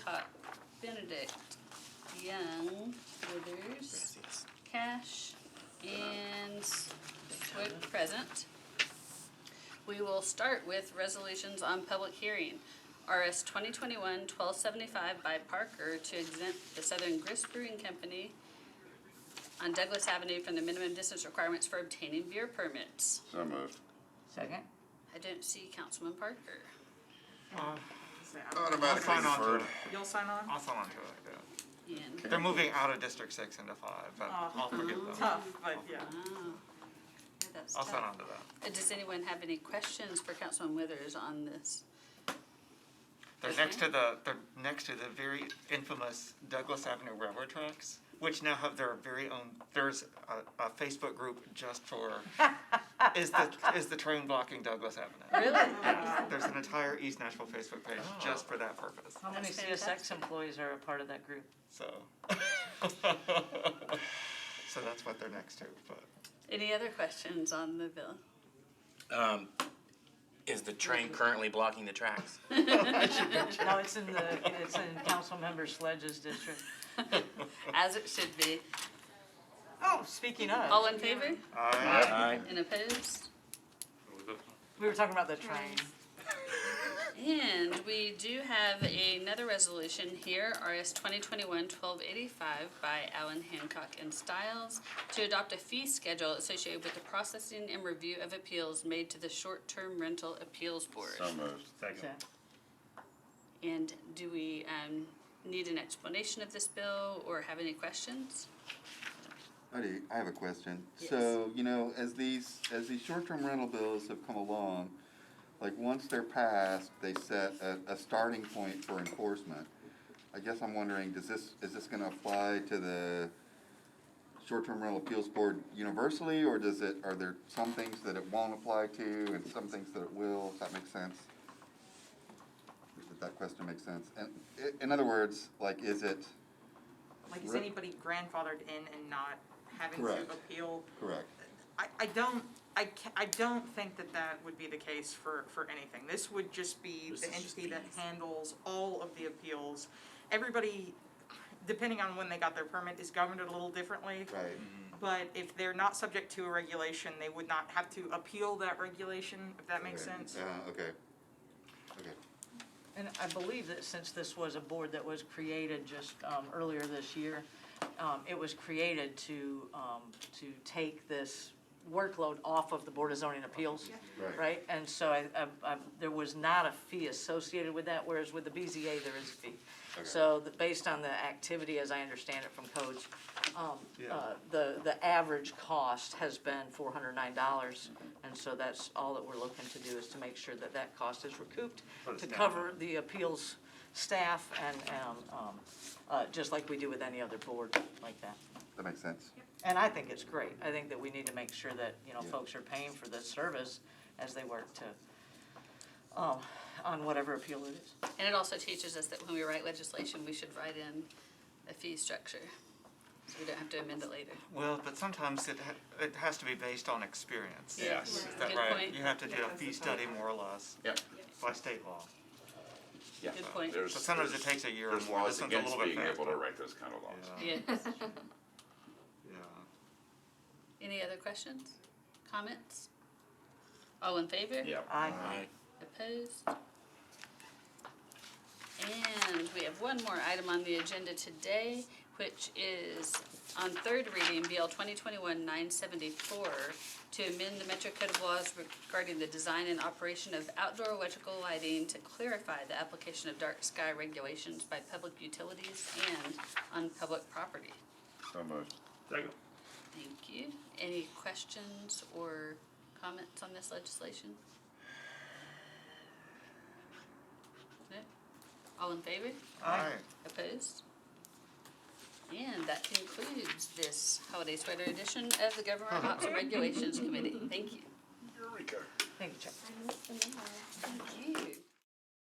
Hancock, Benedict, Young, Withers, Cash, and Swift present. We will start with resolutions on public hearing. RS 2021-1275 by Parker to exempt the Southern Grist Brewing Company on Douglas Avenue from the minimum distance requirements for obtaining beer permits. So moved. Second. I don't see Councilman Parker. Automatically deferred. You'll sign on? I'll sign on to it, yeah. And They're moving out of District 6 into 5, but I'll forget them. Tough, but yeah. wow. Yeah, that's I'll sign tough. on to that. Does anyone have any questions for Councilman Withers on this? They're Okay. next to the very infamous Douglas Avenue railroad tracks, which now have their very own. There's a Facebook group just for is the train blocking Douglas Avenue. Really? There's an entire East Nashville Facebook page just for that purpose. How many That's CSX fantastic. employees are a part of that group? So, so that's what they're next to. But Any other questions on the bill? Is the train currently blocking the tracks? No, it's in Councilmember Sledge's district. As it should be. Oh, speaking of, All in favor? Aye. And opposed? we were talking about the train. And we do have another resolution here, RS 2021-1285 by Allen, Hancock, and Stiles, to adopt a fee schedule associated with the processing and review of appeals made to the Short-Term Rental Appeals Board. So moved. So, And do we need an explanation of this bill or have any questions? I have a question. Yes. So, as these short-term rental bills have come along, like once they're passed, they set a starting point for enforcement. I guess I'm wondering, is this gonna apply to the short-term rental appeals board universally, or are there some things that it won't apply to and some things that it will, if that makes sense? If that question makes sense. And in other words, like, is it? Like, is anybody grandfathered in and not having Correct. to appeal? Correct. I don't think that would be the case for anything. This would just be the entity that handles all of the appeals. Everybody, depending on when they got their permit, is governed a little differently. Right. But if they're not subject to a regulation, they would not have to appeal that regulation, if that makes sense. Okay. Okay. and I believe that since this was a board that was created just earlier this year, it was created to take this workload off of the Board of Zoning Appeals, Right. right? And so there was not a fee associated with that, whereas with the BZA, there is a fee. Okay. So based on the activity, as I understand it from codes, Yeah. the average cost has been $409. And so that's all that we're looking to do, is to make sure that that cost is recouped For the to staff. cover the appeals staff and just like we do with any other board like that. That makes sense. And I think it's great. I think that we need to make sure that, Yeah. folks are paying for this service as they work to, on whatever appeal it is. And it also teaches us that when we write legislation, we should write in a fee structure, so we don't have to amend it later. Well, but sometimes it has to be based on experience. Yes. Is that Good right? point. You have to do a fee study more or less Yep. by state law. Yeah. Good point. There's- So sometimes it there's- takes a year or There's more. laws This one's a against little bit being able to faster. write those kind of laws. Yeah. Yes. Yeah. Any other questions, comments? All in favor? Yep. Aye. Opposed? And we have one more item on the agenda today, which is on third reading, BL 2021-974, to amend the Metro Code of Laws regarding the design and operation of outdoor electrical lighting to clarify the application of dark sky regulations by public utilities and on public property. So moved. Second. Thank you. Any questions or comments on this legislation? No? All in favor? Aye. Opposed? And that concludes this holiday sweater edition of the Government Ops and Regulations Committee. Thank you. Eureka. Thank you, Chuck. Thank you.